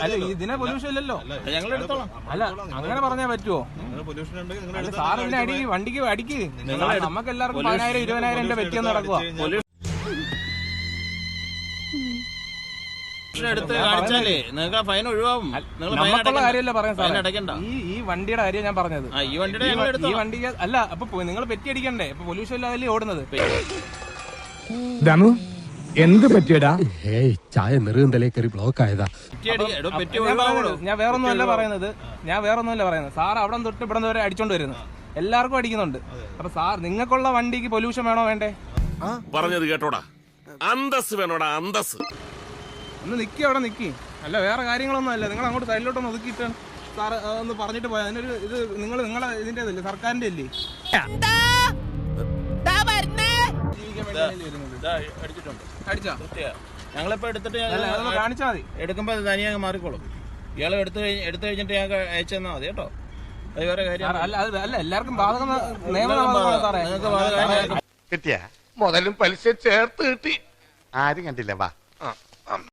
അല്ല ഇതിനെ പൊല്യൂഷൻ ഇല്ലല്ലോ, ഞങ്ങൾ എടുത്തോളാം. അല്ല അങ്ങനെ പറഞ്ഞാൽ പറ്റുമോ? സാർ ഇതിനെ വണ്ടിക്ക് അടിക്ക്. നമുക്ക് എല്ലാവർക്കും 10,000 20,000 എന്റെ പറ്റിയെന്ന് നടക്കുക. എടുത്ത് കാണിച്ചാലേ നിങ്ങൾക്ക് ഫൈൻ ഒഴിവാകും. നമുക്കുള്ള കാര്യമല്ല പറയാൻ സാർ, അടയ്ക്കണ്ട. ഈ വണ്ടിയുടെ കാര്യം ഞാൻ പറഞ്ഞത്. ഈ വണ്ടിയുടെ ഈ വണ്ടി അല്ല, അപ്പൊ നിങ്ങൾ പെറ്റി അടിക്കണ്ടേ? ഇപ്പൊ പൊല്യൂഷൻ ഇല്ലാതല്ലേ ഓടുന്നത്. ദമു എന്ത് പറ്റിയടാ? ചായ നെറുകന്തലേ കയറി ബ്ലോക്ക് ആയതാ. ഞാൻ വേറൊന്നുമല്ല പറയുന്നത്. സാർ അവിടെ തൊട്ട് ഇവിടെ വരെ അടിച്ചോണ്ട് വരുന്നത്, എല്ലാവർക്കും അടിക്കുന്നുണ്ട്. അപ്പൊ സാർ നിങ്ങൾക്കുള്ള വണ്ടിക്ക് പൊല്യൂഷൻ വേണോ വേണ്ടേ? പറഞ്ഞത് കേട്ടോടാ, അന്തസ് വേണോടാ, അന്തസ്. ഒന്ന് നിക്കി, അവിടെ നിക്കി. അല്ല വേറെ കാര്യങ്ങളൊന്നും അല്ല, നിങ്ങൾ അങ്ങോട്ട് സൈഡിലോട്ടൊന്ന് ഒതുക്കിയിട്ട് സാർ ഒന്ന് പറഞ്ഞിട്ട് പോയാൽ അതിനൊരു ഇത് നിങ്ങളെ ഇതിന്റെ അല്ലേ, സർക്കാരിന്റെ അല്ലേ? അടിച്ചാ ഞങ്ങളിപ്പോ എടുത്തിട്ട് കാണിച്ചാൽ മതി. എടുക്കുമ്പോ തനിയെ മാറിക്കോളും. ഇയാളെ എടുത്തു കഴിഞ്ഞിട്ട് ഞാൻ അയച്ചു തന്നാ മതി കേട്ടോ. അത് വേറെ കാര്യം അല്ല, എല്ലാവർക്കും ബാധകം നിയമമാണ് സാറേ. നിങ്ങൾക്ക് കിട്ടിയ മുതലും പലിശ ചേർത്ത് കിട്ടി. ആരും കണ്ടില്ല. വാ